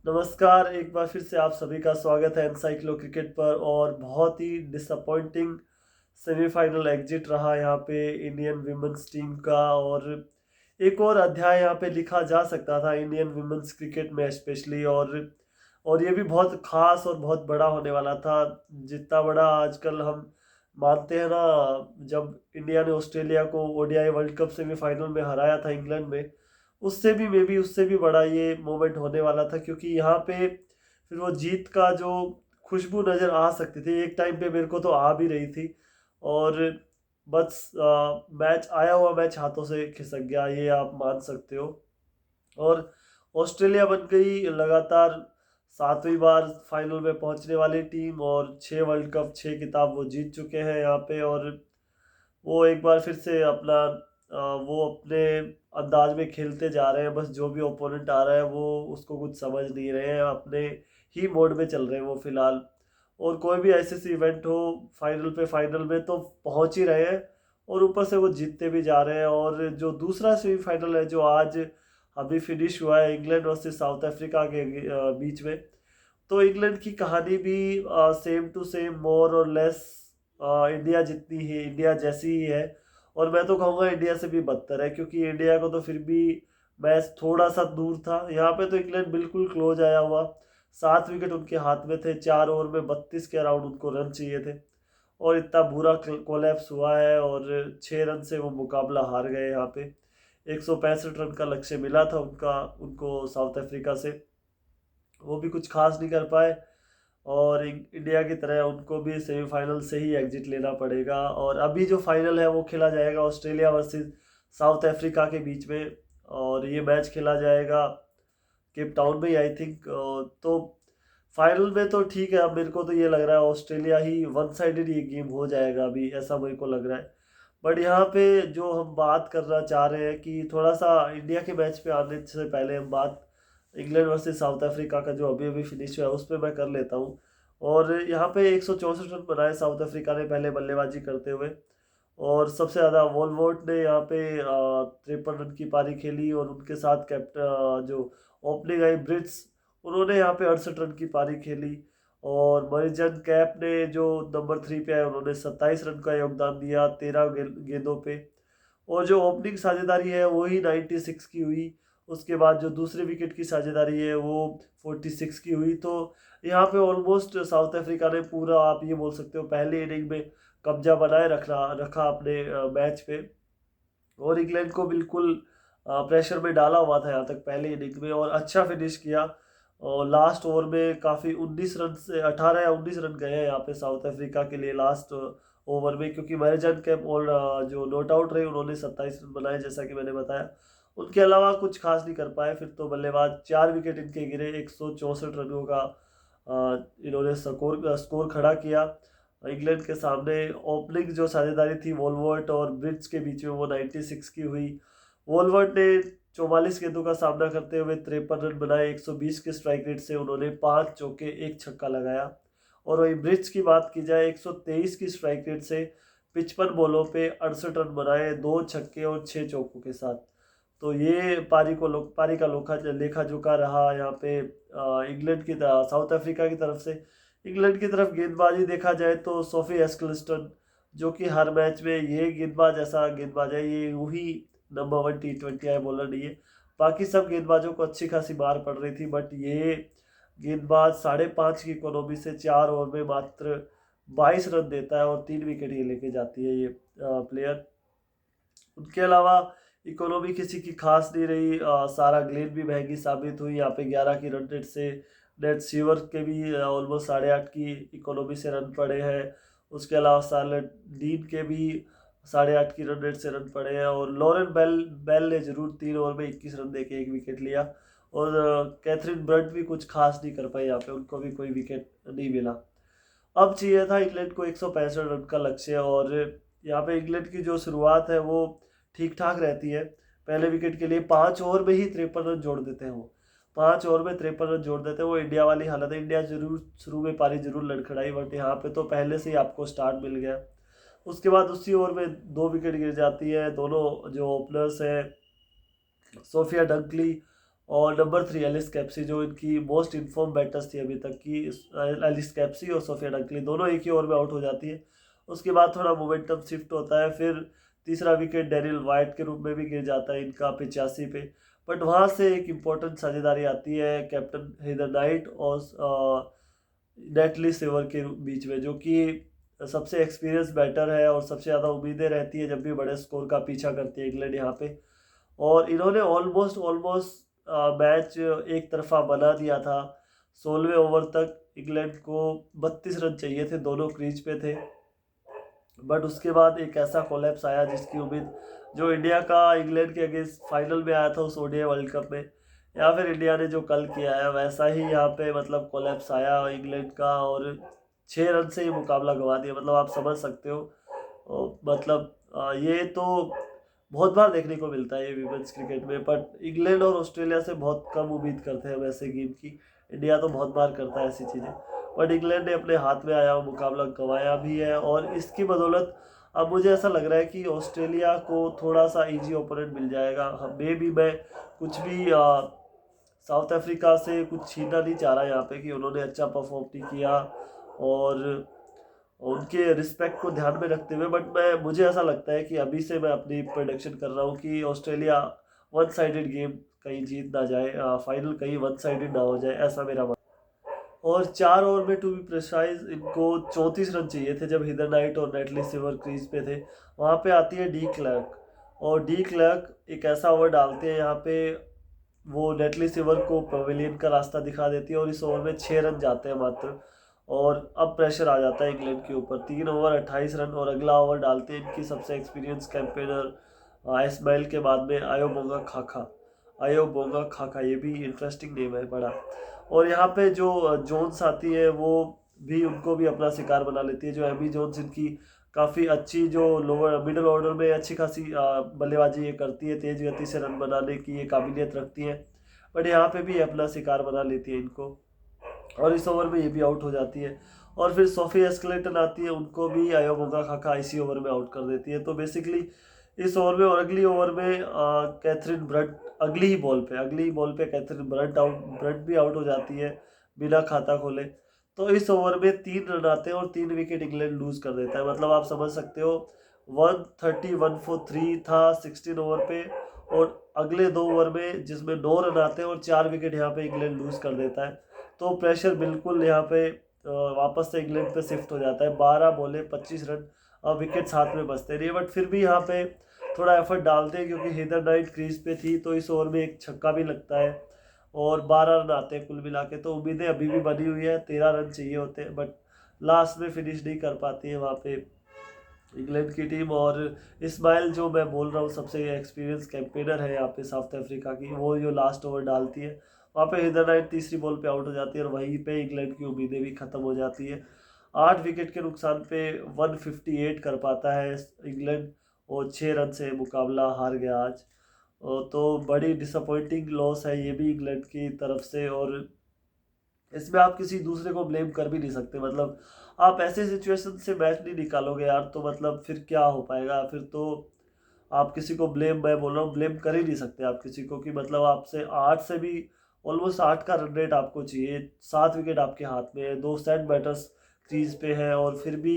नमस्कार, एक बार फिर से आप सभी का स्वागत है एनसाइक्लो क्रिकेट पर। और बहुत ही डिसअपॉइंटिंग सेमीफाइनल एग्जिट रहा यहाँ पे इंडियन विमेंस टीम का। और एक और अध्याय यहाँ पे लिखा जा सकता था इंडियन विमेंस क्रिकेट में स्पेशली। और ये भी बहुत खास और बहुत बड़ा होने वाला था, जितना बड़ा आजकल हम मानते हैं ना। जब इंडिया ने ऑस्ट्रेलिया को ओडीआई वर्ल्ड कप सेमीफाइनल में हराया था इंग्लैंड में, उससे भी मे बी उससे भी बड़ा ये मोमेंट होने वाला था, क्योंकि यहाँ पे फिर वो जीत का जो खुशबू नज़र आ सकती थी, एक टाइम पे मेरे को तो आ भी रही थी। और बस मैच आया हुआ मैच हाथों से खिसक गया, ये आप मान सकते हो। और ऑस्ट्रेलिया बन गई लगातार 7वीं बार फाइनल में पहुंचने वाली टीम, और 6 वर्ल्ड कप 6 खिताब वो जीत चुके हैं यहाँ पे। और वो एक बार फिर से वो अपने अंदाज में खेलते जा रहे हैं। बस जो भी ओपोनेंट आ रहा है वो उसको कुछ समझ नहीं रहे हैं, अपने ही मोड में चल रहे हैं वो फिलहाल। और कोई भी ऐसे इवेंट हो फाइनल पे फाइनल में तो पहुंच ही रहे हैं, और ऊपर से वो जीतते भी जा रहे हैं। और जो दूसरा सेमीफाइनल है जो आज अभी फिनिश हुआ है इंग्लैंड वर्सेस साउथ अफ्रीका के बीच में, तो इंग्लैंड की कहानी भी सेम टू सेम मोर और लेस इंडिया जितनी ही इंडिया जैसी ही है। और मैं तो कहूँगा इंडिया से भी बदतर है, क्योंकि इंडिया को तो फिर भी मैच थोड़ा सा दूर था, यहाँ पे तो इंग्लैंड बिल्कुल क्लोज आया हुआ। 7 विकेट उनके हाथ में थे, 4 ओवर में 32 के अराउंड उनको रन चाहिए थे, और इतना बुरा कोलैप्स हुआ है। और 6 रन से वो मुकाबला हार गए यहाँ पे। 165 रन का लक्ष्य मिला था उनका उनको साउथ अफ्रीका से, वो भी कुछ खास नहीं कर पाए। और इंडिया की तरह उनको भी सेमीफाइनल से ही एग्जिट लेना पड़ेगा। और अभी जो फाइनल है वो खेला जाएगा ऑस्ट्रेलिया वर्सेस साउथ अफ्रीका के बीच में, और ये मैच खेला जाएगा केप टाउन में आई थिंक। तो फाइनल में तो ठीक है, अब मेरे को तो ये लग रहा है ऑस्ट्रेलिया ही वन साइडेड ये गेम हो जाएगा, अभी ऐसा मेरे को लग रहा है। बट यहाँ पे जो हम बात करना चाह रहे हैं कि थोड़ा सा इंडिया के मैच पे आने से पहले हम बात इंग्लैंड वर्सेस साउथ अफ्रीका का जो अभी अभी फिनिश हुआ है उस पर मैं कर लेता हूँ। और यहाँ पे 164 रन बनाए साउथ अफ्रीका ने पहले बल्लेबाजी करते हुए। और सबसे ज़्यादा वॉलवॉट ने यहाँ पे 53 रन की पारी खेली, और उनके साथ कैप्टन जो ओपनिंग आई ब्रिट्स, उन्होंने यहाँ पे 68 रन की पारी खेली। और मरिजन कैप ने जो नंबर 3 पे आए, उन्होंने 27 रन का योगदान दिया 13 गेंदों पे। और जो ओपनिंग साझेदारी है वही 96 की हुई। उसके बाद जो दूसरे विकेट की साझेदारी है वो 46 की हुई। तो यहाँ पे ऑलमोस्ट साउथ अफ्रीका ने पूरा, आप ये बोल सकते हो, पहले इनिंग में कब्जा बनाए रखा अपने मैच पे। और इंग्लैंड को बिल्कुल प्रेशर में डाला हुआ था यहाँ तक पहले इनिंग में, और अच्छा फिनिश किया। और लास्ट ओवर में काफ़ी 19 रन से 18 या 19 रन गए हैं यहाँ पे साउथ अफ्रीका के लिए लास्ट ओवर में, क्योंकि मैरिजन कैप और जो नॉट आउट रहे उन्होंने 27 रन बनाए जैसा कि मैंने बताया। उनके अलावा कुछ खास नहीं कर पाए फिर तो बल्लेबाज। 4 विकेट इनके गिरे, 164 रनों का इन्होंने स्कोर खड़ा किया इंग्लैंड के सामने। ओपनिंग जो साझेदारी थी वॉलवर्ट और ब्रिट्स के बीच में वो 96 की हुई। वॉलवर्ट ने 44 गेंदों का सामना करते हुए 53 रन बनाए, 120 के स्ट्राइक रेट से उन्होंने 5 चौके 1 छक्का लगाया। और वही ब्रिट्स की बात की जाए, 123 की स्ट्राइक रेट से 55 बॉलों पे 68 रन बनाए, 2 छक्के और 6 चौकों के साथ। तो ये पारी का लेखा जोखा रहा यहाँ पे इंग्लैंड की साउथ अफ्रीका की तरफ से। इंग्लैंड की तरफ गेंदबाजी देखा जाए तो सोफी एस्कलिस्टन, जो कि हर मैच में ये गेंदबाज ऐसा गेंदबाज है, ये वही नंबर 1 T20 है बॉलर नहीं है। बाकी सब गेंदबाजों को अच्छी खासी मार पड़ रही थी, बट ये गेंदबाज 5.5 की इकोनॉमी से 4 ओवर में मात्र 22 रन देता है, और 3 विकेट ये लेके जाती है ये प्लेयर। उनके अलावा इकोनॉमी किसी की खास नहीं रही। सारा ग्लेन भी महंगी साबित हुई यहाँ पे 11 की रन रेट से। नेट सीवर के भी ऑलमोस्ट 8.5 की इकोनॉमी से रन पड़े हैं। उसके अलावा सार्लेट डीन के भी 8.5 की रन रेट से रन पड़े हैं। और लॉरेन बेल ने जरूर 3 ओवर में 21 रन देके 1 विकेट लिया। और कैथरीन ब्रंट भी कुछ खास नहीं कर पाई यहाँ पे, उनको भी कोई विकेट नहीं मिला। अब चाहिए था इंग्लैंड को 165 रन का लक्ष्य। और यहाँ पे इंग्लैंड की जो शुरुआत है वो ठीक ठाक रहती है। पहले विकेट के लिए 5 ओवर में ही 53 रन जोड़ देते हैं वो। 5 ओवर में 53 रन जोड़ देते हैं वो। इंडिया वाली हालत है, इंडिया जरूर शुरू में पारी जरूर लड़खड़ाई, बट यहाँ पे तो पहले से ही आपको स्टार्ट मिल गया। उसके बाद उसी ओवर में 2 विकेट गिर जाती है। दोनों जो ओपनर्स हैं सोफिया डंकली और नंबर 3 एलिस कैप्सी, जो इनकी मोस्ट इन्फॉर्म बैटर्स थी अभी तक की। एलिस कैप्सी और सोफिया डंकली दोनों एक ही ओवर में आउट हो जाती है। उसके बाद थोड़ा मोमेंटम शिफ्ट होता है, फिर तीसरा विकेट डेरिल वाइट के रूप में भी गिर जाता है इनका 85 पे। बट वहाँ से एक इम्पोर्टेंट साझेदारी आती है कैप्टन हेदर नाइट और नेटली सेवर के बीच में, जो कि सबसे एक्सपीरियंस बैटर है और सबसे ज़्यादा उम्मीदें रहती है जब भी बड़े स्कोर का पीछा करती है इंग्लैंड यहाँ पे। और इन्होंने ऑलमोस्ट ऑलमोस्ट मैच एक तरफा बना दिया था। 16वें ओवर तक इंग्लैंड को 32 रन चाहिए थे, दोनों क्रीज पे थे। बट उसके बाद एक ऐसा कोलैप्स आया जिसकी उम्मीद जो इंडिया का इंग्लैंड के अगेंस्ट फाइनल में आया था उस ओडीआई वर्ल्ड कप में, या फिर इंडिया ने जो कल किया है वैसा ही यहाँ पे मतलब कोलैप्स आया इंग्लैंड का, और 6 रन से ही मुकाबला गंवा दिया। मतलब आप समझ सकते हो। मतलब ये तो बहुत बार देखने को मिलता है ये विमेंस क्रिकेट में, बट इंग्लैंड और ऑस्ट्रेलिया से बहुत कम उम्मीद करते हैं वैसे गेम की। इंडिया तो बहुत बार करता है ऐसी चीज़ें, बट इंग्लैंड ने अपने हाथ में आया हुआ मुकाबला गंवाया भी है। और इसकी बदौलत अब मुझे ऐसा लग रहा है कि ऑस्ट्रेलिया को थोड़ा सा इजी ओपोनेंट मिल जाएगा। हमें भी मैं कुछ भी साउथ अफ्रीका से कुछ छीनना नहीं चाह रहा यहाँ पे कि उन्होंने अच्छा परफॉर्म नहीं किया और उनके रिस्पेक्ट को ध्यान में रखते हुए, बट मुझे ऐसा लगता है कि अभी से मैं अपनी प्रोडिक्शन कर रहा हूँ कि ऑस्ट्रेलिया वन साइडेड गेम कहीं जीत ना जाए, फाइनल कहीं वन साइडेड ना हो जाए, ऐसा मेरा मन। और 4 ओवर में टू बी प्रिसाइज इनको 34 रन चाहिए थे जब हिदर नाइट और नेटली सिवर क्रीज पे थे। वहाँ पे आती है डी क्लर्क, और डी क्लर्क एक ऐसा ओवर डालते हैं यहाँ पे, वो नेटली सिवर को पवेलियन का रास्ता दिखा देती है और इस ओवर में 6 रन जाते हैं मात्र। और अब प्रेशर आ जाता है इंग्लैंड के ऊपर। 3 ओवर 28 रन, और अगला ओवर डालते हैं इनकी सबसे एक्सपीरियंस कैंपेनर इस्माइल के बाद में आयोबोंगा खाखा। आयोबोंगा खाखा, ये भी इंटरेस्टिंग नेम है बड़ा। और यहाँ पे जो जोन्स आती है वो भी उनको भी अपना शिकार बना लेती है। जो एमी जोन्स इनकी काफ़ी अच्छी, जो लोअर मिडिल ऑर्डर में अच्छी खासी बल्लेबाजी ये करती है, तेज गति से रन बनाने की ये काबिलियत रखती है, बट यहाँ पे भी अपना शिकार बना लेती है इनको। और इस ओवर में ये भी आउट हो जाती है। और फिर सोफी एस्कलेटन आती है, उनको भी आयोबोंगा खाका इसी ओवर में आउट कर देती है। तो बेसिकली इस ओवर में और अगली ओवर में कैथरीन ब्रंट अगली ही बॉल पे कैथरीन ब्रंट भी आउट हो जाती है बिना खाता खोले। तो इस ओवर में 3 रन आते हैं और 3 विकेट इंग्लैंड लूज कर देता है। मतलब आप समझ सकते हो 130 1 for 3 था 16 ओवर पे, और अगले 2 ओवर में जिसमें 9 रन आते हैं और 4 विकेट यहाँ पे इंग्लैंड लूज कर देता है। तो प्रेशर बिल्कुल यहाँ पे वापस से इंग्लैंड पे शिफ्ट हो जाता है। 12 बॉले 25 रन, अब विकेट हाथ में बचते नहीं, बट फिर भी यहाँ पे थोड़ा एफर्ट डालते हैं क्योंकि हेदर नाइट क्रीज पे थी। तो इस ओवर में एक छक्का भी लगता है और 12 रन आते हैं कुल मिला के। तो उम्मीदें अभी भी बनी हुई है, 13 रन चाहिए होते हैं, बट लास्ट में फिनिश नहीं कर पाती है वहाँ पे इंग्लैंड की टीम। और इस्माइल जो मैं बोल रहा हूँ सबसे एक्सपीरियंस कैंपेनर है यहाँ पे साउथ अफ्रीका की, वो जो लास्ट ओवर डालती है वहाँ पे हेदर नाइट तीसरी बॉल पे आउट हो जाती है और वहीं पे इंग्लैंड की उम्मीदें भी खत्म हो जाती है। 8 विकेट के नुकसान पे 158 कर पाता है इंग्लैंड, और 6 रन से मुकाबला हार गया आज। तो बड़ी डिसअपॉइंटिंग लॉस है ये भी इंग्लैंड की तरफ से, और इसमें आप किसी दूसरे को ब्लेम कर भी नहीं सकते। मतलब आप ऐसे सिचुएशन से मैच नहीं निकालोगे यार, तो मतलब फिर क्या हो पाएगा। फिर तो आप किसी को ब्लेम, मैं बोल रहा हूँ ब्लेम कर ही नहीं सकते आप किसी को, कि मतलब आपसे 8 से भी ऑलमोस्ट 8 का रन रेट आपको चाहिए, 7 विकेट आपके हाथ में है, 2 सेट बैटर्स क्रीज पे है, और फिर भी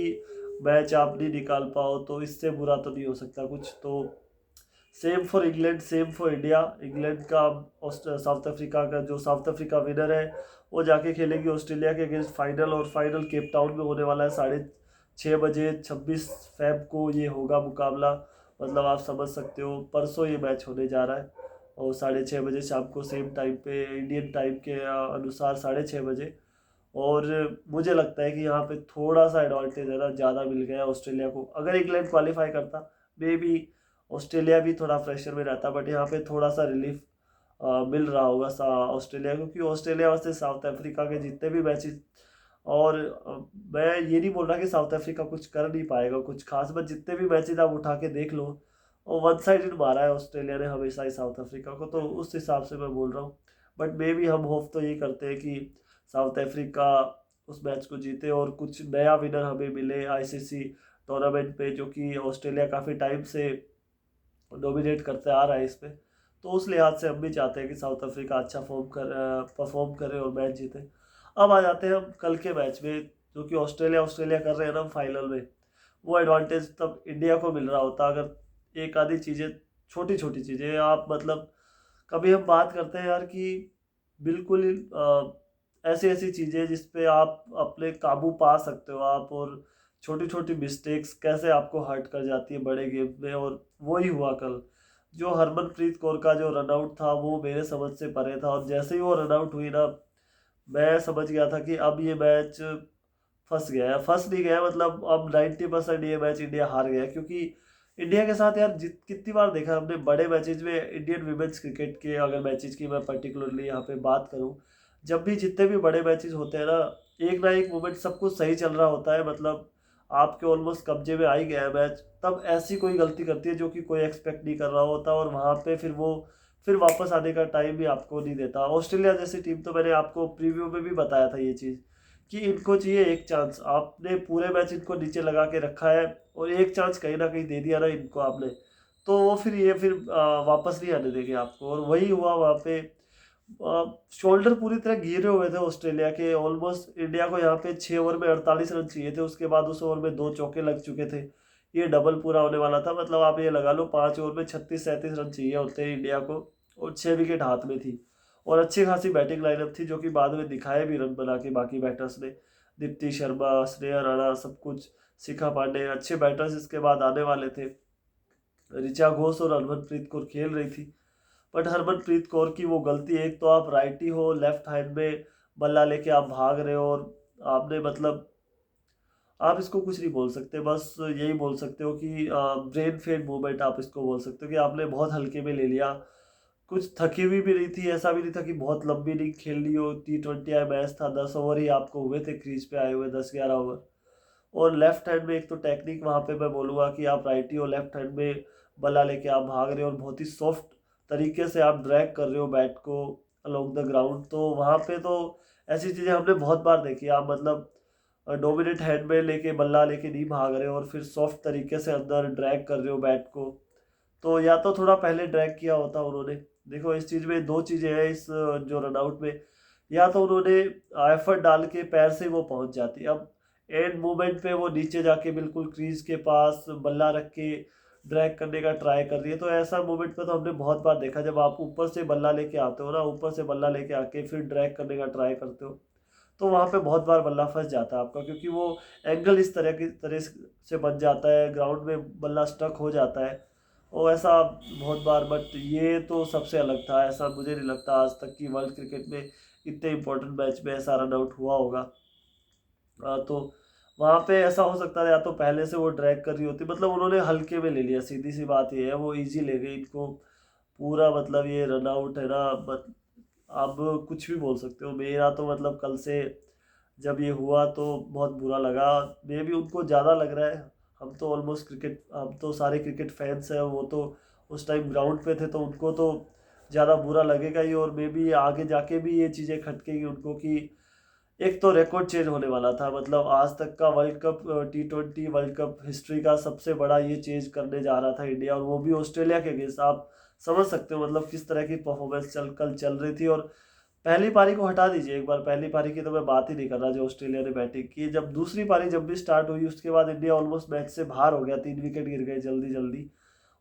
मैच आप नहीं निकाल पाओ, तो इससे बुरा तो नहीं हो सकता कुछ। तो same for England, same for India. England का साउथ अफ्रीका का जो साउथ अफ्रीका विनर है वो जाके खेलेगी ऑस्ट्रेलिया के अगेंस्ट फाइनल, और फाइनल केप टाउन में होने वाला है 6:30 बजे 26 फेब को ये होगा मुकाबला। मतलब आप समझ सकते हो परसों ये मैच होने जा रहा है, और 6:30 बजे शाम को सेम टाइम पे इंडियन टाइम के अनुसार 6:30 बजे। और मुझे लगता है कि यहाँ पे थोड़ा सा एडवांटेज है ना, ज़्यादा मिल गया ऑस्ट्रेलिया को। अगर इंग्लैंड क्वालिफाई करता मे बी ऑस्ट्रेलिया भी थोड़ा प्रेशर में रहता, बट यहाँ पे थोड़ा सा रिलीफ मिल रहा होगा ऑस्ट्रेलिया को, क्योंकि ऑस्ट्रेलिया वास्ते साउथ अफ्रीका के जितने भी मैचेस, और मैं ये नहीं बोल रहा कि साउथ अफ्रीका कुछ कर नहीं पाएगा कुछ खास, बट जितने भी मैचेस आप उठा के देख लो, और वन साइडेड मारा है ऑस्ट्रेलिया ने हमेशा ही साउथ अफ्रीका को, तो उस हिसाब से मैं बोल रहा हूँ। बट मे भी हम होप तो ये करते हैं कि साउथ अफ्रीका उस मैच को जीते और कुछ नया विनर हमें मिले आईसीसी टूर्नामेंट पे, जो कि ऑस्ट्रेलिया काफ़ी टाइम से डोमिनेट करते आ रहा है इस पे। तो उस लिहाज से हम भी चाहते हैं कि साउथ अफ्रीका अच्छा परफॉर्म करे और मैच जीते। अब आ जाते हैं हम कल के मैच में, जो कि ऑस्ट्रेलिया ऑस्ट्रेलिया कर रहे हैं ना फाइनल में। वो एडवांटेज तब इंडिया को मिल रहा होता अगर एक आधी चीज़ें, छोटी छोटी चीज़ें आप मतलब, कभी हम बात करते हैं यार कि बिल्कुल ऐसी ऐसी चीज़ें जिस पे आप अपने काबू पा सकते हो आप, और छोटी छोटी मिस्टेक्स कैसे आपको हर्ट कर जाती है बड़े गेम में। और वही हुआ कल, जो हरमनप्रीत कौर का जो रनआउट था वो मेरे समझ से परे था, और जैसे ही वो रनआउट हुई ना, मैं समझ गया था कि अब ये मैच फंस गया है। फंस नहीं गया मतलब, अब 90% ये मैच इंडिया हार गया, क्योंकि इंडिया के साथ यार जित कितनी बार देखा हमने बड़े मैचेज में, इंडियन विमेंस क्रिकेट के अगर मैचेज की मैं पर्टिकुलरली यहाँ पे बात करूँ, जब भी जितने भी बड़े मैचेज होते हैं ना एक मोमेंट सब कुछ सही चल रहा होता है, मतलब आपके ऑलमोस्ट कब्जे में आ ही गया है मैच, तब ऐसी कोई गलती करती है जो कि कोई एक्सपेक्ट नहीं कर रहा होता, और वहाँ पे फिर वापस आने का टाइम भी आपको नहीं देता। ऑस्ट्रेलिया जैसी टीम, तो मैंने आपको प्रीव्यू में भी बताया था ये चीज़ कि इनको चाहिए एक चांस। आपने पूरे मैच इनको नीचे लगा के रखा है, और एक चांस कहीं ना कहीं दे दिया ना इनको आपने, तो वो फिर वापस नहीं आने देंगे आपको। और वही हुआ वहाँ पे। शोल्डर पूरी तरह गिरे हुए थे ऑस्ट्रेलिया के। ऑलमोस्ट इंडिया को यहाँ पे 6 ओवर में 48 रन चाहिए थे, उसके बाद उस ओवर में 2 चौके लग चुके थे, ये डबल पूरा होने वाला था। मतलब आप ये लगा लो 5 ओवर में 36-37 रन चाहिए होते हैं इंडिया को, और 6 विकेट हाथ में थी, और अच्छी खासी बैटिंग लाइनअप थी, जो कि बाद में दिखाए भी रन बना के बाकी बैटर्स ने। दीप्ति शर्मा, स्नेहा राणा, सब कुछ, शिखा पांडे, अच्छे बैटर्स इसके बाद आने वाले थे। ऋचा घोष और हरमनप्रीत कौर खेल रही थी, बट हरमनप्रीत कौर की वो गलती, एक तो आप राइटी हो, लेफ्ट हैंड में बल्ला लेके आप भाग रहे हो, और आपने मतलब, आप इसको कुछ नहीं बोल सकते, बस यही बोल सकते हो कि ब्रेन फेड मूवमेंट आप इसको बोल सकते हो, कि आपने बहुत हल्के में ले लिया। कुछ थकी हुई भी नहीं थी, ऐसा भी नहीं था कि बहुत लंबी नहीं खेल ली हो। T20 मैच था, 10 ओवर ही आपको हुए थे क्रीज पे आए हुए, 10-11 ओवर। और लेफ्ट हैंड में एक तो टेक्निक वहाँ पे मैं बोलूँगा कि आप राइटी हो, लेफ्ट हैंड में बल्ला लेके आप भाग रहे हो, और बहुत ही सॉफ्ट तरीके से आप ड्रैग कर रहे हो बैट को अलोंग द ग्राउंड। तो वहाँ पे तो ऐसी चीज़ें हमने बहुत बार देखी। आप मतलब डोमिनेट हैंड में लेके बल्ला लेके नहीं भाग रहे हो, और फिर सॉफ्ट तरीके से अंदर ड्रैग कर रहे हो बैट को। तो या तो थोड़ा पहले ड्रैग किया होता उन्होंने। देखो इस चीज़ में दो चीज़ें हैं इस जो रनआउट में, या तो उन्होंने एफर्ट डाल के पैर से वो पहुंच जाती। अब एंड मोमेंट पे वो नीचे जाके बिल्कुल क्रीज के पास बल्ला रख के ड्रैग करने का ट्राई कर रही है, तो ऐसा मोमेंट पे तो हमने बहुत बार देखा, जब आप ऊपर से बल्ला लेके आते हो ना, ऊपर से बल्ला लेके आके फिर ड्रैग करने का ट्राई करते हो, तो वहाँ पे बहुत बार बल्ला फंस जाता है आपका, क्योंकि वो एंगल इस तरह से बन जाता है, ग्राउंड में बल्ला स्टक हो जाता है। और ऐसा बहुत बार, बट ये तो सबसे अलग था। ऐसा मुझे नहीं लगता आज तक कि वर्ल्ड क्रिकेट में इतने इंपॉर्टेंट मैच में ऐसा रन आउट हुआ होगा। तो वहाँ पे ऐसा हो सकता है, या तो पहले से वो ड्रैग कर रही होती, मतलब उन्होंने हल्के में ले लिया, सीधी सी बात ये है, वो इजी ले गई इनको पूरा। मतलब ये रन आउट है ना, अब कुछ भी बोल सकते हो। मेरा तो मतलब कल से जब ये हुआ तो बहुत बुरा लगा। मे भी उनको ज़्यादा लग रहा है, हम तो सारे क्रिकेट फैंस हैं, वो तो उस टाइम ग्राउंड पे थे, तो उनको तो ज़्यादा बुरा लगेगा ही। और मे बी आगे जाके भी ये चीज़ें खटकेगी उनको कि एक तो रिकॉर्ड चेंज होने वाला था, मतलब आज तक का world cup, T20 world cup history का सबसे बड़ा ये चेंज करने जा रहा था इंडिया, और वो भी ऑस्ट्रेलिया के अगेंस्ट। आप समझ सकते हो मतलब किस तरह की परफॉर्मेंस कल चल रही थी। और पहली पारी को हटा दीजिए एक बार, पहली पारी की तो मैं बात ही नहीं कर रहा जो ऑस्ट्रेलिया ने बैटिंग की। जब दूसरी पारी जब भी स्टार्ट हुई, उसके बाद इंडिया ऑलमोस्ट मैच से बाहर हो गया, 3 विकेट गिर गए जल्दी जल्दी।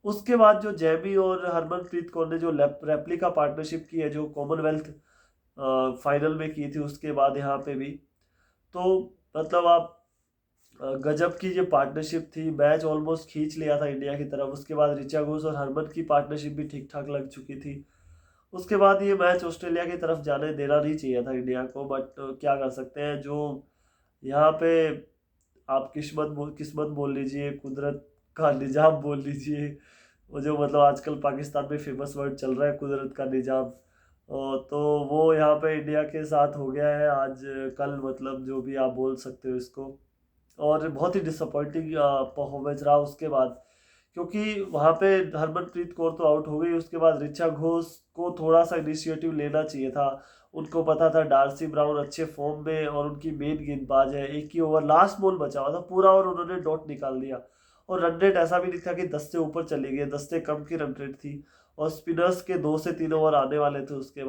उसके बाद जो जैमी और हरमनप्रीत कौर ने जो रेप्लिका पार्टनरशिप की है, जो कॉमनवेल्थ फाइनल में की थी, उसके बाद यहाँ पे भी, तो मतलब आप गजब की जो पार्टनरशिप थी। मैच ऑलमोस्ट खींच लिया था इंडिया की तरफ। उसके बाद ऋचा घोष और हरमन की पार्टनरशिप भी ठीक ठाक लग चुकी थी। उसके बाद ये मैच ऑस्ट्रेलिया की तरफ जाने देना नहीं चाहिए था इंडिया को, बट क्या कर सकते हैं। जो यहाँ पे आप किस्मत बोल लीजिए, कुदरत का निजाम बोल लीजिए, वो जो मतलब आजकल पाकिस्तान में फेमस वर्ड चल रहा है, कुदरत का निजाम। तो वो यहाँ पे इंडिया के साथ हो गया है आज कल, मतलब जो भी आप बोल सकते हो इसको। और बहुत ही डिसअपॉइंटिंग परफॉर्मेंस रहा उसके बाद, क्योंकि वहाँ पे हरमनप्रीत कौर तो आउट हो गई। उसके बाद ऋचा घोष को थोड़ा सा इनिशिएटिव लेना चाहिए था। उनको पता था डार्सी ब्राउन अच्छे फॉर्म में और उनकी मेन गेंदबाज है। एक ही ओवर लास्ट बॉल बचा हुआ था, पूरा ओवर उन्होंने डॉट निकाल दिया, और रन रेट ऐसा भी नहीं था कि 10 से ऊपर चली गई, 10 से कम की रन रेट थी। और स्पिनर्स के 2 से 3 ओवर आने वाले थे उसके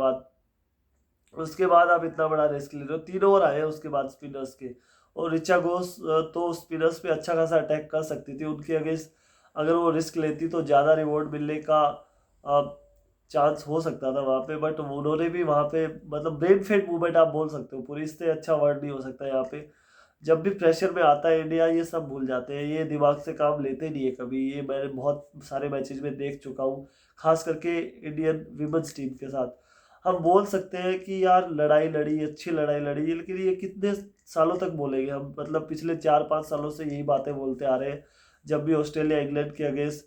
बाद आप इतना बड़ा रिस्क ले रहे हो। 3 ओवर आए हैं उसके बाद स्पिनर्स के, और ऋचा घोष तो स्पिनर्स पे अच्छा खासा अटैक कर सकती थी, उनके अगेंस्ट अगर वो रिस्क लेती तो ज़्यादा रिवॉर्ड मिलने का चांस हो सकता था वहाँ पे। बट उन्होंने भी वहाँ पे मतलब ब्रेन फेड मूवमेंट आप बोल सकते हो, पूरी इससे अच्छा वर्ड नहीं हो सकता यहाँ पे। जब भी प्रेशर में आता है इंडिया ये सब भूल जाते हैं, ये दिमाग से काम लेते नहीं है कभी, ये मैंने बहुत सारे मैचेस में देख चुका हूँ, खास करके इंडियन विमेंस टीम के साथ। हम बोल सकते हैं कि यार लड़ाई लड़ी, अच्छी लड़ाई लड़ी, लेकिन ये कितने सालों तक बोलेंगे हम, मतलब पिछले 4-5 सालों से यही बातें बोलते आ रहे हैं। जब भी ऑस्ट्रेलिया इंग्लैंड के अगेंस्ट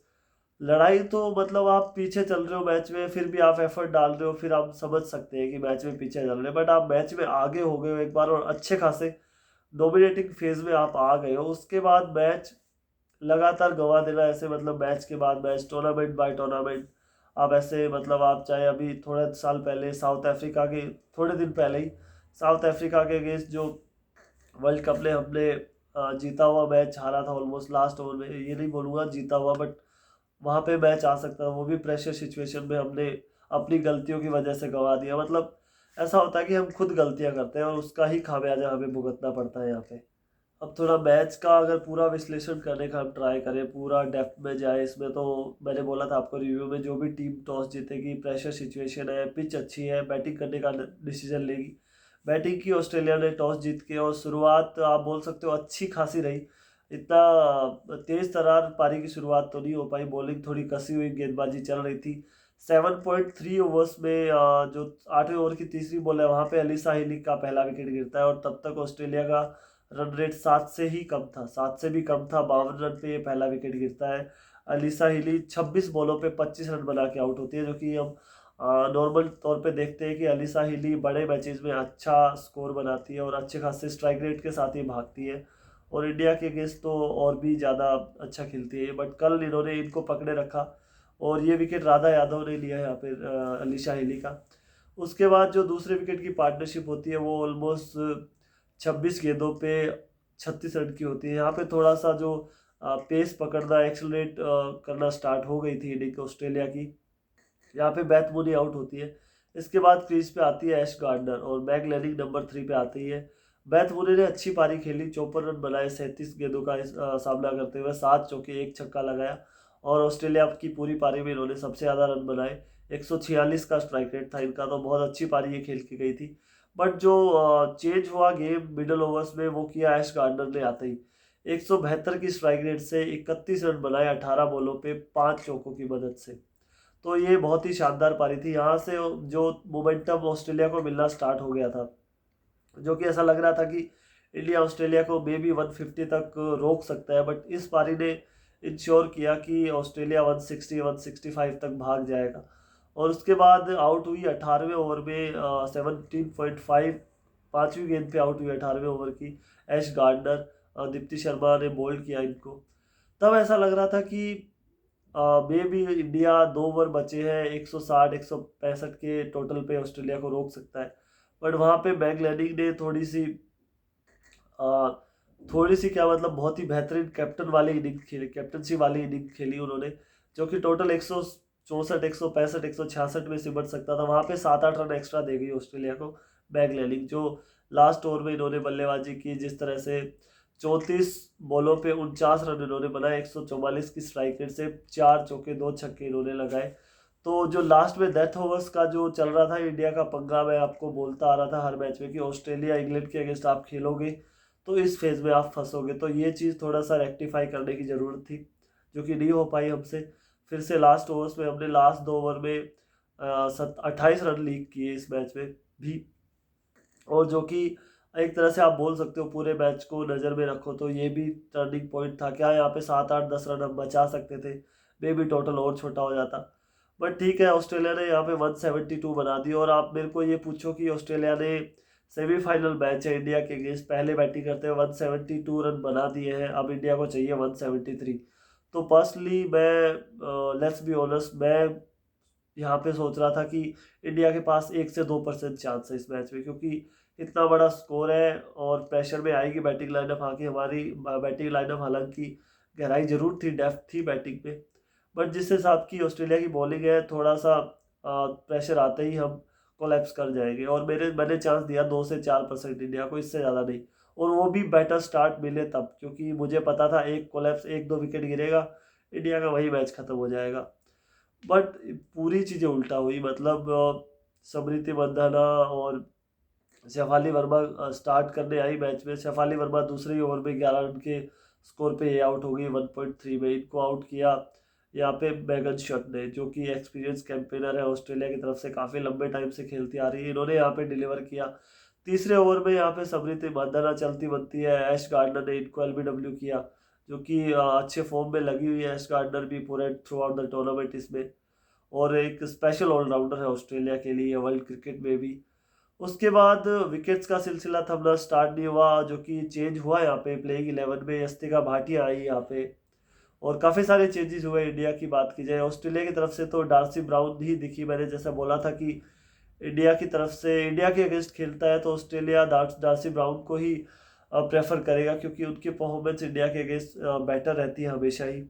लड़ाई, तो मतलब आप पीछे चल रहे हो मैच में, फिर भी आप एफर्ट डाल रहे हो, फिर आप समझ सकते हैं कि मैच में पीछे चल रहे हैं, बट आप मैच में आगे हो गए हो एक बार और अच्छे खासे डोमिनेटिंग फेज में आप आ गए हो, उसके बाद मैच लगातार गंवा देना ऐसे, मतलब मैच के बाद मैच, टूर्नामेंट बाय टूर्नामेंट आप ऐसे, मतलब आप चाहे अभी थोड़े साल पहले साउथ अफ्रीका के, थोड़े दिन पहले ही साउथ अफ्रीका के अगेंस्ट जो वर्ल्ड कप में हमने जीता हुआ मैच हारा था ऑलमोस्ट लास्ट ओवर में, ये नहीं बोलूँगा जीता हुआ, बट वहाँ पे मैच आ सकता है, वो भी प्रेशर सिचुएशन में हमने अपनी गलतियों की वजह से गंवा दिया। मतलब ऐसा होता है कि हम खुद गलतियाँ करते हैं और उसका ही खामियाजा हमें भुगतना पड़ता है यहाँ पे। अब थोड़ा मैच का अगर पूरा विश्लेषण करने का हम ट्राई करें, पूरा डेप्थ में जाए इसमें, तो मैंने बोला था आपको रिव्यू में, जो भी टीम टॉस जीतेगी, प्रेशर सिचुएशन है, पिच अच्छी है, बैटिंग करने का डिसीजन लेगी। बैटिंग की ऑस्ट्रेलिया ने टॉस जीत के, और शुरुआत आप बोल सकते हो अच्छी खासी रही। इतना तेज तरार पारी की शुरुआत तो नहीं हो पाई, बॉलिंग थोड़ी कसी हुई गेंदबाजी चल रही थी। 7.3 ओवर्स में जो 8वें ओवर की तीसरी बॉल है वहाँ पे अलीसा हीली का पहला विकेट गिरता है, और तब तक ऑस्ट्रेलिया का रन रेट 7 से ही कम था, 7 से भी कम था, 52 रन पे ये पहला विकेट गिरता है। अलीसा हिली 26 बॉलों पे 25 रन बना के आउट होती है, जो कि हम नॉर्मल तौर पे देखते हैं कि अलीसा हिली बड़े मैचेस में अच्छा स्कोर बनाती है और अच्छे खासे स्ट्राइक रेट के साथ ही भागती है, और इंडिया के अगेंस्ट तो और भी ज़्यादा अच्छा खेलती है। बट कल इन्होंने इनको पकड़े रखा और ये विकेट राधा यादव ने लिया यहाँ पे अलीशा हिली का। उसके बाद जो दूसरे विकेट की पार्टनरशिप होती है वो ऑलमोस्ट 26 गेंदों पे 36 रन की होती है। यहाँ पे थोड़ा सा जो पेस पकड़ना, एक्सलरेट करना स्टार्ट हो गई थी इनिंग ऑस्ट्रेलिया की। यहाँ पे बेथ मुनी आउट होती है। इसके बाद क्रीज पे आती है एश गार्डनर और मैग लैनिंग नंबर 3 पे आती है। बेथ मुनी ने अच्छी पारी खेली, 54 रन बनाए 37 गेंदों का सामना करते हुए, 7 चौके 1 छक्का लगाया, और ऑस्ट्रेलिया की पूरी पारी में इन्होंने सबसे ज़्यादा रन बनाए। 146 का स्ट्राइक रेट था इनका, तो बहुत अच्छी पारी ये खेल के गई थी। बट जो चेंज हुआ गेम मिडल ओवर्स में वो किया एश गार्डनर ने आते ही। 172 की स्ट्राइक रेट से 31 रन बनाए 18 बॉलों पे 5 चौकों की मदद से। तो ये बहुत ही शानदार पारी थी। यहाँ से जो मोमेंटम ऑस्ट्रेलिया को मिलना स्टार्ट हो गया था, जो कि ऐसा लग रहा था कि इंडिया ऑस्ट्रेलिया को मे बी 150 तक रोक सकता है, बट इस पारी ने इंश्योर किया कि ऑस्ट्रेलिया 160 165 तक भाग जाएगा। और उसके बाद आउट हुई 18वें ओवर में 17.5, 5वीं गेंद पे आउट हुई 18वें ओवर की एश गार्डनर। दीप्ति शर्मा ने बोल्ड किया इनको। तब ऐसा लग रहा था कि मे भी इंडिया 2 ओवर बचे हैं, 160 165 के टोटल पे ऑस्ट्रेलिया को रोक सकता है। बट वहाँ पे मैग लैनिंग ने आ, थोड़ी सी क्या मतलब बहुत ही बेहतरीन कैप्टन वाली इनिंग खेली, कैप्टनसी वाली इनिंग खेली उन्होंने, जो कि टोटल 164 165 166 में सिमट सकता था। वहाँ पे 7-8 रन एक्स्ट्रा दे गई ऑस्ट्रेलिया को मैग लैनिंग, जो लास्ट ओवर में इन्होंने बल्लेबाजी की, जिस तरह से 34 बॉलों पे 49 रन इन्होंने बनाए 144 की स्ट्राइक रेट से, 4 चौके 2 छक्के इन्होंने लगाए। तो जो लास्ट में डेथ ओवर्स का जो चल रहा था इंडिया का पंगा, मैं आपको बोलता आ रहा था हर मैच में कि ऑस्ट्रेलिया इंग्लैंड के अगेंस्ट आप खेलोगे तो इस फेज में आप फंसोगे, तो ये चीज़ थोड़ा सा रेक्टिफाई करने की ज़रूरत थी, जो कि नहीं हो पाई हमसे। फिर से लास्ट ओवर्स में हमने लास्ट 2 ओवर में 28 रन लीक किए इस मैच में भी, और जो कि एक तरह से आप बोल सकते हो पूरे मैच को नज़र में रखो तो ये भी टर्निंग पॉइंट था। क्या यहाँ पे 7 8 10 रन हम बचा सकते थे, मे भी टोटल और छोटा हो जाता। बट ठीक है, ऑस्ट्रेलिया ने यहाँ पे 172 बना दी। और आप मेरे को ये पूछो कि ऑस्ट्रेलिया ने सेमीफाइनल मैच है इंडिया के अगेंस्ट, पहले बैटिंग करते हुए 172 रन बना दिए हैं, अब इंडिया को चाहिए 173। तो पर्सनली मैं लेट्स बी ऑनेस्ट, मैं यहाँ पे सोच रहा था कि इंडिया के पास 1 से 2% चांस है इस मैच में, क्योंकि इतना बड़ा स्कोर है और प्रेशर में आएगी बैटिंग लाइनअप आके। हमारी बैटिंग लाइनअप हालांकि गहराई जरूर थी, डेप्थ थी बैटिंग पे, बट जिस हिसाब की ऑस्ट्रेलिया की बॉलिंग है, थोड़ा सा प्रेशर आते ही हम कोलैप्स कर जाएंगे। और मैंने चांस दिया 2 से 4% इंडिया को, इससे ज़्यादा नहीं। और वो भी बेटर स्टार्ट मिले तब, क्योंकि मुझे पता था एक कोलैप्स, 1-2 विकेट गिरेगा, इंडिया का वही मैच खत्म हो जाएगा। बट पूरी चीज़ें उल्टा हुई। मतलब स्मृति मंदाना और शेफाली वर्मा स्टार्ट करने आई मैच में। शेफाली वर्मा दूसरे ही ओवर में 11 रन के स्कोर पे ये आउट हो गई 1.3 में। इनको आउट किया यहाँ पे मेगन शॉट ने, जो कि एक्सपीरियंस कैंपेनर है ऑस्ट्रेलिया की तरफ से, काफ़ी लंबे टाइम से खेलती आ रही है। इन्होंने यहाँ पे डिलीवर किया। तीसरे ओवर में यहाँ पे स्मृति मंदाना चलती बनती है, ऐश गार्डनर ने इनको एलबीडब्ल्यू किया, जो कि अच्छे फॉर्म में लगी हुई है ऐश गार्डनर भी पूरे थ्रू आउट द टूर्नामेंट इसमें। और एक स्पेशल ऑलराउंडर है ऑस्ट्रेलिया के लिए वर्ल्ड क्रिकेट में भी। उसके बाद विकेट्स का सिलसिला थमना स्टार्ट नहीं हुआ, जो कि चेंज हुआ यहाँ पे प्लेइंग 11 में। यस्तिका भाटिया आई यहाँ पे, और काफ़ी सारे चेंजेस हुए। इंडिया की बात की जाए ऑस्ट्रेलिया की तरफ से तो डार्सी ब्राउन ही दिखी। मैंने जैसा बोला था कि इंडिया की तरफ से, इंडिया के अगेंस्ट खेलता है तो ऑस्ट्रेलिया डार्सी ब्राउन को ही प्रेफर करेगा, क्योंकि उनकी परफॉर्मेंस इंडिया के अगेंस्ट बेटर रहती है हमेशा ही।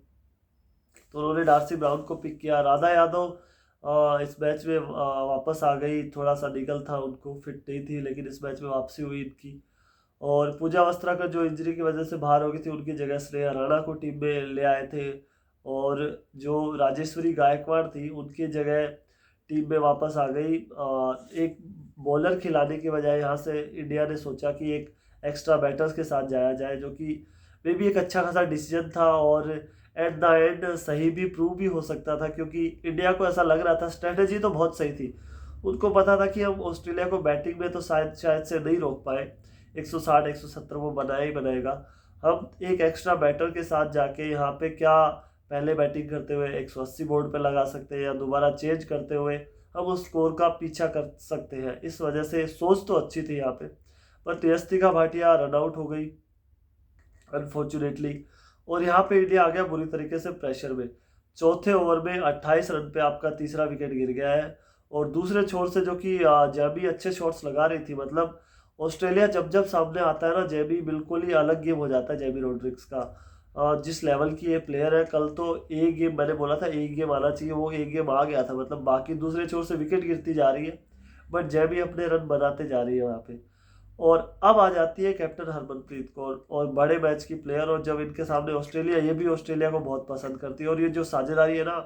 तो उन्होंने डार्सी ब्राउन को पिक किया। राधा यादव इस मैच में वापस आ गई। थोड़ा सा निकल था, उनको फिट नहीं थी, लेकिन इस मैच में वापसी हुई इनकी। और पूजा वस्त्राकर जो इंजरी की वजह से बाहर हो गई थी, उनकी जगह श्रेया राणा को टीम में ले आए थे। और जो राजेश्वरी गायकवाड़ थी, उनकी जगह टीम में वापस आ गई। एक बॉलर खिलाने के बजाय यहाँ से इंडिया ने सोचा कि एक एक्स्ट्रा बैटर्स के साथ जाया जाए, जो कि मे भी एक अच्छा खासा डिसीजन था। और एट द एंड सही भी प्रूव भी हो सकता था, क्योंकि इंडिया को ऐसा लग रहा था, स्ट्रेटेजी तो बहुत सही थी। उनको पता था कि हम ऑस्ट्रेलिया को बैटिंग में तो शायद से नहीं रोक पाए, 160-170 वो बनाया ही बनाएगा। हम एक एक्स्ट्रा बैटर के साथ जाके यहाँ पे क्या पहले बैटिंग करते हुए 180 बोर्ड पे लगा सकते हैं, या दोबारा चेंज करते हुए हम उस स्कोर का पीछा कर सकते हैं। इस वजह से सोच तो अच्छी थी यहाँ पे। पर यस्तिका भाटिया रन आउट हो गई अनफॉर्चुनेटली। और यहाँ पे इंडिया आ गया बुरी तरीके से प्रेशर में। चौथे ओवर में 28 रन पे आपका तीसरा विकेट गिर गया है। और दूसरे छोर से जो कि जैबी अच्छे शॉट्स लगा रही थी। मतलब ऑस्ट्रेलिया जब जब सामने आता है ना, जैबी बिल्कुल ही अलग गेम हो जाता है जैबी रॉड्रिक्स का। जिस लेवल की ये प्लेयर है, कल तो एक गेम मैंने बोला था एक गेम आना चाहिए, वो एक गेम आ गया था। मतलब बाकी दूसरे छोर से विकेट गिरती जा रही है, बट जैबी अपने रन बनाते जा रही है वहाँ पे। और अब आ जाती है कैप्टन हरमनप्रीत कौर, और बड़े मैच की प्लेयर। और जब इनके सामने ऑस्ट्रेलिया, ये भी ऑस्ट्रेलिया को बहुत पसंद करती है। और ये जो साझेदारी है ना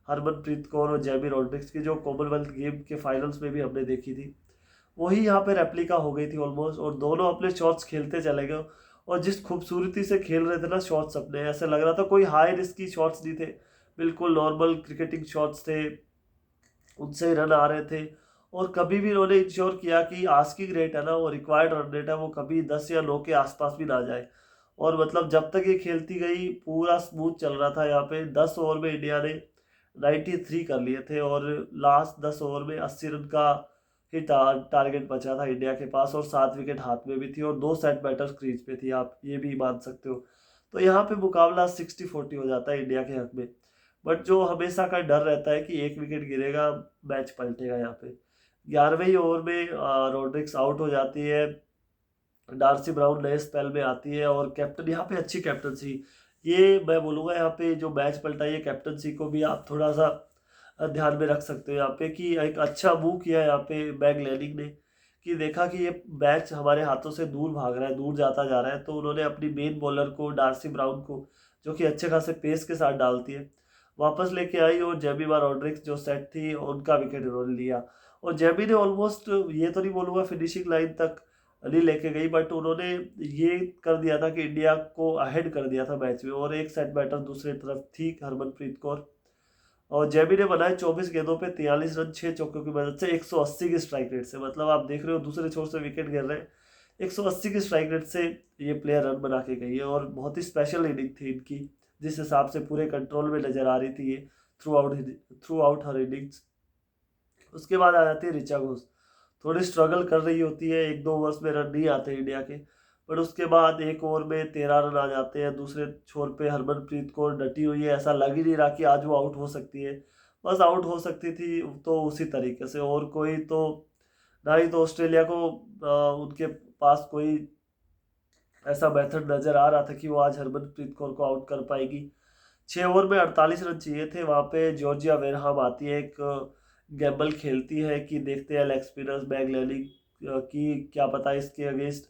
हरमनप्रीत कौर और जेमी रॉड्रिक्स की, जो कॉमनवेल्थ गेम के फाइनल्स में भी हमने देखी थी, वही यहाँ पे रेप्लिका हो गई थी ऑलमोस्ट। और दोनों अपने शॉट्स खेलते चले गए। और जिस खूबसूरती से खेल रहे थे ना शॉट्स अपने, ऐसे लग रहा था कोई हाई रिस्क की शॉट्स नहीं थे, बिल्कुल नॉर्मल क्रिकेटिंग शॉट्स थे, उनसे रन आ रहे थे। और कभी भी उन्होंने इंश्योर किया कि आस्किंग रेट है ना, वो रिक्वायर्ड रन रेट है, वो कभी 10 या 9 के आसपास भी ना जाए। और मतलब जब तक ये खेलती गई पूरा स्मूथ चल रहा था। यहाँ पे 10 ओवर में इंडिया ने 93 कर लिए थे, और लास्ट 10 ओवर में 80 रन का ही टारगेट बचा था इंडिया के पास। और 7 विकेट हाथ में भी थी, और 2 सेट बैटर्स क्रीज पे थी, आप ये भी मान सकते हो। तो यहाँ पे मुकाबला 60-40 हो जाता है इंडिया के हक में। बट जो हमेशा का डर रहता है कि एक विकेट गिरेगा, मैच पलटेगा। यहाँ पे 11वें ही ओवर में रॉड्रिक्स आउट हो जाती है। डार्सी ब्राउन नए स्पेल में आती है, और कैप्टन यहाँ पे अच्छी कैप्टनसी, ये मैं बोलूँगा यहाँ पे जो मैच पलटा है, ये कैप्टनसी को भी आप थोड़ा सा ध्यान में रख सकते हो यहाँ पे। कि एक अच्छा मूव किया यहाँ पे मैग लैनिंग ने, कि देखा कि ये मैच हमारे हाथों से दूर भाग रहा है, दूर जाता जा रहा है। तो उन्होंने अपनी मेन बॉलर को, डार्सी ब्राउन को, जो कि अच्छे खासे पेस के साथ डालती है, वापस लेके आई। और जेमी रॉड्रिक्स जो सेट थी, उनका विकेट उन्होंने लिया। और जेमी ने ऑलमोस्ट, ये तो नहीं बोलूँगा फिनिशिंग लाइन तक नहीं लेके गई, बट उन्होंने ये कर दिया था कि इंडिया को अहेड कर दिया था मैच में। और एक सेट बैटर दूसरी तरफ थी हरमनप्रीत कौर। और जेबी ने बनाए 24 गेंदों पे 43 रन 6 चौकों की मदद से 180 की स्ट्राइक रेट से। मतलब आप देख रहे हो दूसरे छोर से विकेट गिर रहे हैं, 180 की स्ट्राइक रेट से ये प्लेयर रन बना के गई है। और बहुत ही स्पेशल इनिंग थी इनकी, जिस हिसाब से पूरे कंट्रोल में नजर आ रही थी ये थ्रू आउट हर इनिंग्स। उसके बाद आ जाती है ऋचा घोष। थोड़ी स्ट्रगल कर रही होती है, 1-2 ओवर्स में रन नहीं आते इंडिया के। बट उसके बाद एक ओवर में 13 रन आ जाते हैं। दूसरे छोर पे हरमनप्रीत कौर डटी हुई है, ऐसा लग ही नहीं रहा कि आज वो आउट हो सकती है। बस आउट हो सकती थी तो उसी तरीके से, और कोई तो ना ही तो ऑस्ट्रेलिया को उनके पास कोई ऐसा मेथड नजर आ रहा था कि वो आज हरमनप्रीत कौर को आउट कर पाएगी। 6 ओवर में 48 रन चाहिए थे। वहाँ पे जॉर्जिया वेरहाम आती है, एक गैम्बल खेलती है कि देखते हैं लेग स्पिनर्स मैगलेनी की क्या पता इसके अगेंस्ट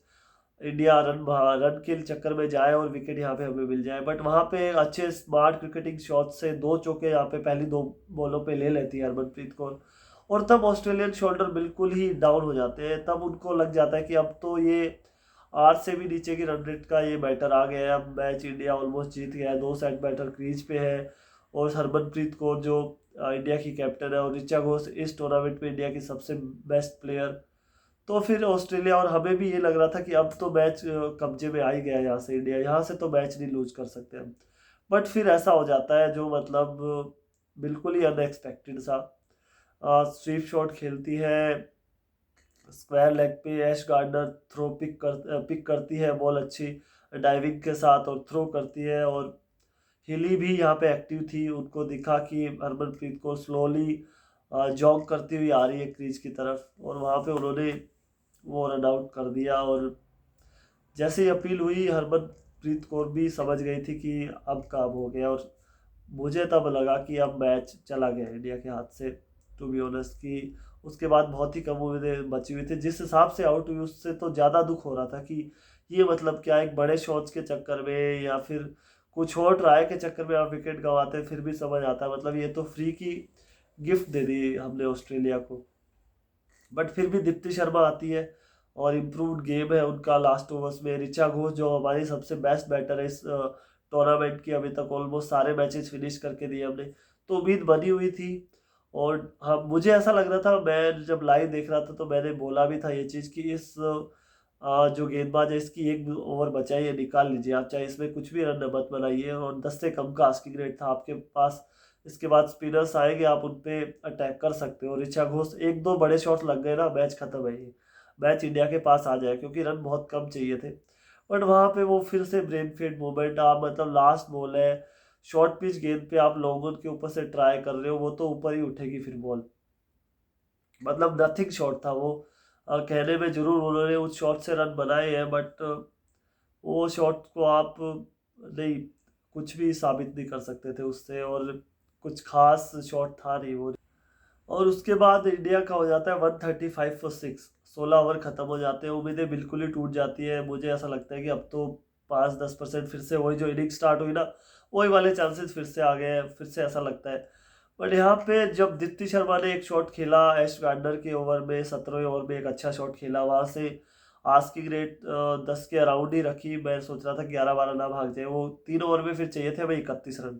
इंडिया रन के चक्कर में जाए और विकेट यहाँ पे हमें मिल जाए। बट वहाँ पे अच्छे स्मार्ट क्रिकेटिंग शॉट से 2 चौके यहाँ पे पहली 2 बॉलों पे ले लेती है हरमनप्रीत कौर। और तब ऑस्ट्रेलियन शोल्डर बिल्कुल ही डाउन हो जाते हैं। तब उनको लग जाता है कि अब तो ये 8 से भी नीचे की रन रेट का ये बैटर आ गया है। अब मैच इंडिया ऑलमोस्ट जीत गया है, 2 सेट बैटर क्रीज पे है। और हरमनप्रीत कौर जो इंडिया की कैप्टन है, और ऋचा घोष इस टूर्नामेंट में इंडिया की सबसे बेस्ट प्लेयर। तो फिर ऑस्ट्रेलिया और हमें भी ये लग रहा था कि अब तो मैच कब्जे में आ ही गया यहाँ से इंडिया, यहाँ से तो मैच नहीं लूज कर सकते हम। बट फिर ऐसा हो जाता है जो मतलब बिल्कुल ही अनएक्सपेक्टेड सा। स्वीप शॉट खेलती है स्क्वायर लेग पे, ऐश गार्डनर थ्रो पिक करती है बॉल अच्छी डाइविंग के साथ और थ्रो करती है। और हिली भी यहाँ पे एक्टिव थी, उनको दिखा कि हरमनप्रीत को स्लोली जॉग करती हुई आ रही है क्रीज की तरफ, और वहाँ पे उन्होंने वो रन आउट कर दिया। और जैसे ही अपील हुई हरमनप्रीत कौर भी समझ गई थी कि अब काम हो गया। और मुझे तब लगा कि अब मैच चला गया इंडिया के हाथ से, टू बी ऑनेस्ट। कि उसके बाद बहुत ही कम उम्मीदें बची हुई थी, जिस हिसाब से आउट हुई उससे तो ज़्यादा दुख हो रहा था कि ये मतलब क्या, एक बड़े शॉट्स के चक्कर में या फिर कुछ और ट्राई के चक्कर में आप विकेट गंवाते फिर भी समझ आता है। मतलब ये तो फ्री की गिफ्ट दे दी हमने ऑस्ट्रेलिया को। बट फिर भी दीप्ति शर्मा आती है और इम्प्रूव्ड गेम है उनका लास्ट ओवर्स में। ऋचा घोष जो हमारी सबसे बेस्ट बैटर है इस टूर्नामेंट की, अभी तक ऑलमोस्ट सारे मैचेस फिनिश करके दिए हमने, तो उम्मीद बनी हुई थी। और हाँ, मुझे ऐसा लग रहा था, मैं जब लाइव देख रहा था तो मैंने बोला भी था ये चीज़ कि इस जो गेंदबाज है इसकी एक ओवर बचाइए, निकाल लीजिए आप, चाहे इसमें कुछ भी रन मत बनाइए। और 10 से कम का आस्किंग रेट था आपके पास। इसके बाद स्पिनर्स आएंगे, आप उन पे अटैक कर सकते हो। ऋचा घोष 1-2 बड़े शॉट लग गए ना, मैच खत्म है, ये मैच इंडिया के पास आ जाए, क्योंकि रन बहुत कम चाहिए थे। बट वहाँ पे वो फिर से ब्रेन फेड मोमेंट, आप मतलब लास्ट बॉल है, शॉर्ट पिच गेंद पे आप लॉन्ग ऑन के ऊपर से ट्राई कर रहे हो, वो तो ऊपर ही उठेगी फिर बॉल। मतलब नथिंग शॉट था वो। कहने में जरूर उन्होंने उस शॉट से रन बनाए हैं, बट वो शॉट को आप नहीं, कुछ भी साबित नहीं कर सकते थे उससे, और कुछ खास शॉट था नहीं वो। और उसके बाद इंडिया का हो जाता है 135 for 6, 16 ओवर खत्म हो जाते हैं, उम्मीदें बिल्कुल ही टूट जाती है। मुझे ऐसा लगता है कि अब तो 5-10% फिर से वही जो इनिंग स्टार्ट हुई ना, वही वाले चांसेस फिर से आ गए हैं, फिर से ऐसा लगता है। बट यहाँ पे जब दीप्ति शर्मा ने एक शॉट खेला एश गार्डनर के ओवर में, 17वें ओवर में एक अच्छा शॉट खेला, वहाँ से आस्किंग रेट 10 के अराउंड ही रखी। मैं सोच रहा था 11-12 ना भाग जाए, वो 3 ओवर में फिर चाहिए थे हमें 31 रन।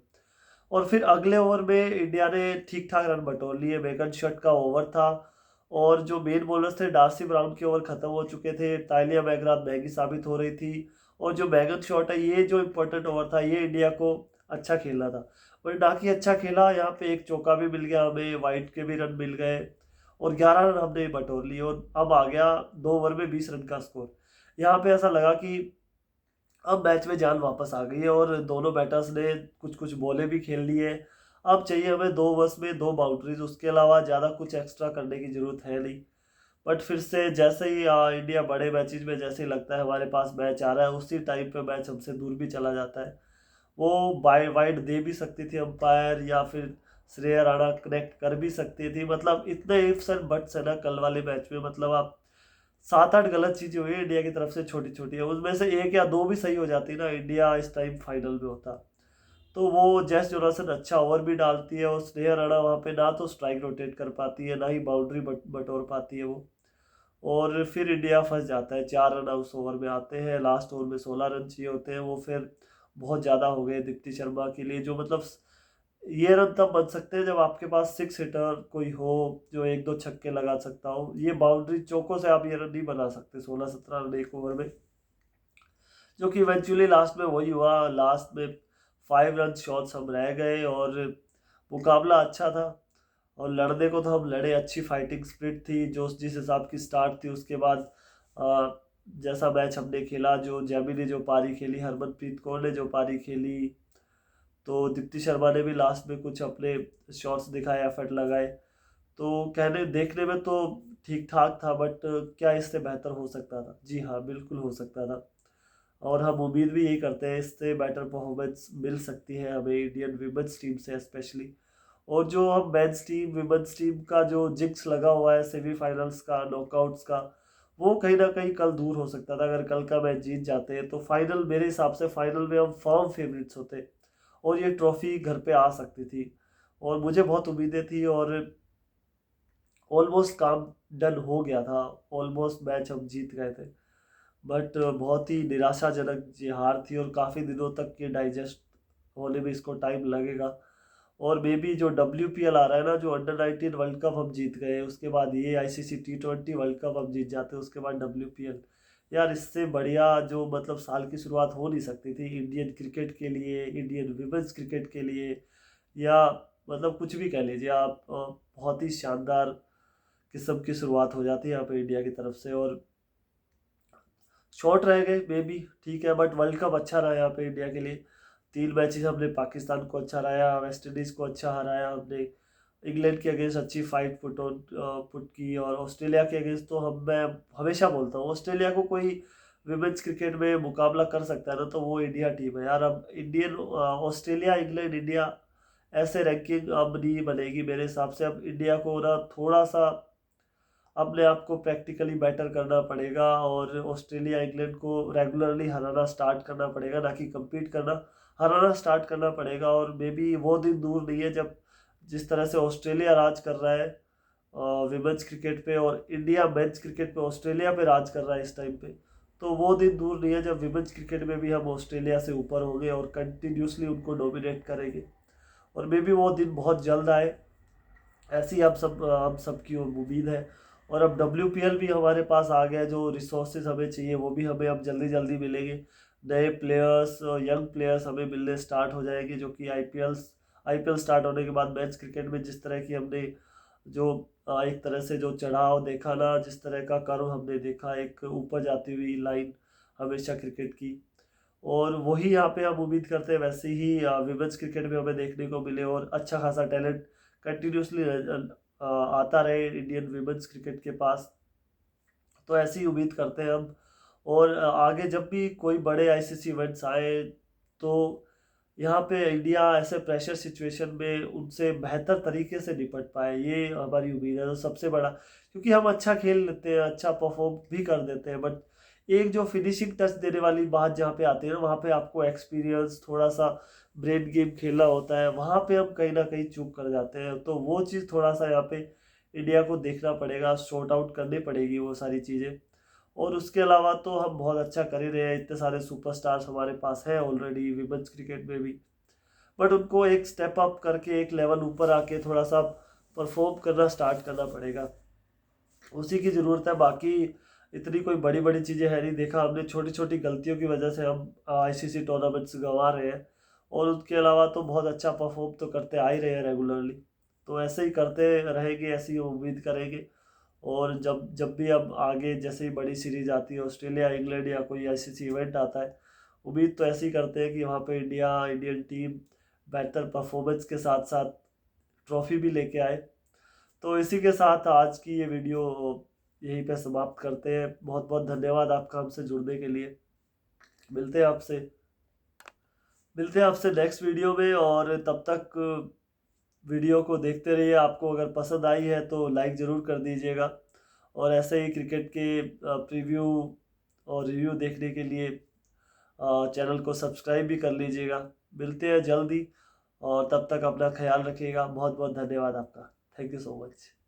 और फिर अगले ओवर में इंडिया ने ठीक ठाक रन बटोर लिए, मेगन शॉट का ओवर था। और जो मेन बॉलर्स थे डार्सी ब्राउन के ओवर खत्म हो चुके थे, तालिया मैगराथ महंगी साबित हो रही थी। और जो मैगन शॉट है, ये जो इम्पोर्टेंट ओवर था, ये इंडिया को अच्छा खेलना था। और डाकी अच्छा खेला, यहाँ पे एक चौका भी मिल गया हमें, वाइट के भी रन मिल गए, और 11 रन हमने बटोर लिए। और अब आ गया 2 ओवर में 20 रन का स्कोर। यहाँ पे ऐसा लगा कि अब मैच में जान वापस आ गई है, और दोनों बैटर्स ने कुछ कुछ बॉलें भी खेल ली है। अब चाहिए हमें 2 ओवर्स में 2 बाउंड्रीज, उसके अलावा ज़्यादा कुछ एक्स्ट्रा करने की जरूरत है नहीं। बट फिर से जैसे ही इंडिया बड़े मैचेज में जैसे ही लगता है हमारे पास मैच आ रहा है, उसी टाइम पे मैच हमसे दूर भी चला जाता है। वो बाय वाइड दे भी सकती थी अंपायर, या फिर श्रेया राणा कनेक्ट कर भी सकती थी। मतलब इतने इफ्स एंड बट्स है ना कल वाले मैच में, मतलब आप 7-8 गलत चीजें हुई इंडिया की तरफ से, छोटी छोटी है, उसमें से 1 या 2 भी सही हो जाती ना, इंडिया इस टाइम फाइनल में होता। तो वो जेस जोनासन अच्छा ओवर भी डालती है, और स्नेहा राणा वहाँ पे ना तो स्ट्राइक रोटेट कर पाती है, ना ही बाउंड्री बटोर पाती है वो। और फिर इंडिया फंस जाता है, 4 रन उस ओवर में आते हैं, लास्ट ओवर में 16 रन चाहिए होते हैं, वो फिर बहुत ज़्यादा हो गए दीप्ति शर्मा के लिए। जो मतलब ये रन तब बन सकते हैं जब आपके पास 6 हिटर कोई हो, जो 1-2 छक्के लगा सकता हो। ये बाउंड्री चौकों से आप ये रन नहीं बना सकते, 16-17 रन एक ओवर में, जो कि इवेंचुअली लास्ट में वही हुआ। लास्ट में 5 रन शॉट्स हम रह गए, और मुकाबला अच्छा था, और लड़ने को तो हम लड़े, अच्छी फाइटिंग स्पिरिट थी, जो जिस हिसाब की स्टार्ट थी। उसके बाद अ, जैसा मैच हमने खेला, जो जैमी ने जो पारी खेली, हरमनप्रीत कौर ने जो पारी खेली, तो दीप्ति शर्मा ने भी लास्ट में कुछ अपने शॉट्स दिखाए, एफर्ट लगाए, तो कहने देखने में तो ठीक ठाक था। बट क्या इससे बेहतर हो सकता था? जी हाँ, बिल्कुल हो सकता था। और हम उम्मीद भी यही करते हैं इससे बेटर परफॉर्मेंस मिल सकती है हमें इंडियन विमेंस टीम से स्पेशली। और जो हम मेंस टीम विमेंस टीम का जो जिक्स लगा हुआ है सेमीफाइनल्स का नॉकआउट्स का, वो कहीं ना कहीं कल दूर हो सकता था। अगर कल का मैच जीत जाते हैं तो फाइनल, मेरे हिसाब से फाइनल में हम फर्म फेवरेट्स होते और ये ट्रॉफी घर पे आ सकती थी। और मुझे बहुत उम्मीदें थी और ऑलमोस्ट काम डन हो गया था, ऑलमोस्ट मैच हम जीत गए थे। बट बहुत ही निराशाजनक ये हार थी और काफ़ी दिनों तक ये डाइजेस्ट होने में इसको टाइम लगेगा। और मे बी जो WPL आ रहा है ना, जो अंडर 19 वर्ल्ड कप हम जीत गए, उसके बाद ये ICC T20 वर्ल्ड कप हम जीत जाते, उसके बाद WPL, यार इससे बढ़िया जो मतलब साल की शुरुआत हो नहीं सकती थी इंडियन क्रिकेट के लिए, इंडियन विमेंस क्रिकेट के लिए, या मतलब कुछ भी कह लीजिए आप। बहुत ही शानदार किस्म की शुरुआत हो जाती है यहाँ पे इंडिया की तरफ से। और शॉर्ट रह गए मे बी, ठीक है, बट वर्ल्ड कप अच्छा रहा यहाँ पे इंडिया के लिए। 3 मैचेस हमने पाकिस्तान को अच्छा हराया, वेस्ट इंडीज़ को अच्छा हराया हमने, इंग्लैंड के अगेंस्ट अच्छी फाइट पुट की, और ऑस्ट्रेलिया के अगेंस्ट तो मैं हमेशा बोलता हूँ ऑस्ट्रेलिया को कोई विमेंस क्रिकेट में मुकाबला कर सकता है ना तो वो इंडिया टीम है यार। अब इंडियन ऑस्ट्रेलिया इंग्लैंड इंडिया ऐसे रैंकिंग अब नहीं बनेगी मेरे हिसाब से। अब इंडिया को ना थोड़ा सा अपने आप को प्रैक्टिकली बेटर करना पड़ेगा और ऑस्ट्रेलिया इंग्लैंड को रेगुलरली हराना स्टार्ट करना पड़ेगा, ना कि कम्पीट करना, हराना स्टार्ट करना पड़ेगा। और मे बी वो दिन दूर नहीं है जब जिस तरह से ऑस्ट्रेलिया राज कर रहा है विमेंस क्रिकेट पे, और इंडिया मेंस क्रिकेट पे ऑस्ट्रेलिया पे राज कर रहा है इस टाइम पे, तो वो दिन दूर नहीं है जब विमेंस क्रिकेट में भी हम ऑस्ट्रेलिया से ऊपर होंगे और कंटिन्यूसली उनको डोमिनेट करेंगे। और मे बी वो दिन बहुत जल्द आए, ऐसी हम सब की उम्मीद है। और अब WPL भी हमारे पास आ गया, जो रिसोर्सेज हमें चाहिए वो भी हमें अब जल्दी जल्दी मिलेंगे। नए प्लेयर्स, यंग प्लेयर्स हमें मिलने स्टार्ट हो जाएंगे, जो कि IPL स्टार्ट होने के बाद मैच क्रिकेट में जिस तरह की हमने जो एक तरह से जो चढ़ाव देखा ना, जिस तरह का कर्व हमने देखा, एक ऊपर जाती हुई लाइन हमेशा क्रिकेट की, और वही यहाँ पे हम उम्मीद करते हैं वैसे ही विमेंस क्रिकेट में हमें देखने को मिले और अच्छा खासा टैलेंट कंटिन्यूसली आता रहे इंडियन विमेंस क्रिकेट के पास। तो ऐसी उम्मीद करते हैं हम। और आगे जब भी कोई बड़े ICC इवेंट्स आए तो यहाँ पे इंडिया ऐसे प्रेशर सिचुएशन में उनसे बेहतर तरीके से निपट पाए, ये हमारी उम्मीद है। तो सबसे बड़ा, क्योंकि हम अच्छा खेल लेते हैं, अच्छा परफॉर्म भी कर देते हैं, बट एक जो फिनिशिंग टच देने वाली बात जहाँ पे आती है ना, वहाँ पे आपको एक्सपीरियंस, थोड़ा सा ब्रेन गेम खेलना होता है, वहाँ पे हम कहीं ना कहीं चूक कर जाते हैं। तो वो चीज़ थोड़ा सा यहाँ पे इंडिया को देखना पड़ेगा, शॉर्ट आउट करनी पड़ेगी वो सारी चीज़ें। और उसके अलावा तो हम बहुत अच्छा कर ही रहे हैं, इतने सारे सुपरस्टार्स हमारे पास हैं ऑलरेडी विमेंस क्रिकेट में भी, बट उनको एक स्टेप अप करके एक लेवल ऊपर आके थोड़ा सा परफॉर्म करना स्टार्ट करना पड़ेगा, उसी की ज़रूरत है। बाकी इतनी कोई बड़ी बड़ी चीज़ें है नहीं, देखा हमने छोटी छोटी गलतियों की वजह से हम ICC टूर्नामेंट्स गंवा रहे हैं, और उसके अलावा तो बहुत अच्छा परफॉर्म तो करते आ ही रहे हैं रेगुलरली। तो ऐसे ही करते रहेंगे, ऐसी उम्मीद करेंगे। और जब जब भी अब आगे जैसे ही बड़ी सीरीज आती है, ऑस्ट्रेलिया इंग्लैंड या कोई ICC इवेंट आता है, उम्मीद तो ऐसी करते हैं कि वहाँ पे इंडियन टीम बेहतर परफॉर्मेंस के साथ साथ ट्रॉफी भी लेके आए। तो इसी के साथ आज की ये वीडियो यहीं पे समाप्त करते हैं। बहुत बहुत धन्यवाद आपका हमसे जुड़ने के लिए। मिलते हैं आपसे मिलते हैं आपसे नेक्स्ट वीडियो में, और तब तक वीडियो को देखते रहिए। आपको अगर पसंद आई है तो लाइक ज़रूर कर दीजिएगा, और ऐसे ही क्रिकेट के प्रीव्यू और रिव्यू देखने के लिए चैनल को सब्सक्राइब भी कर लीजिएगा। मिलते हैं जल्दी, और तब तक अपना ख्याल रखिएगा। बहुत बहुत धन्यवाद आपका। Thank you so much.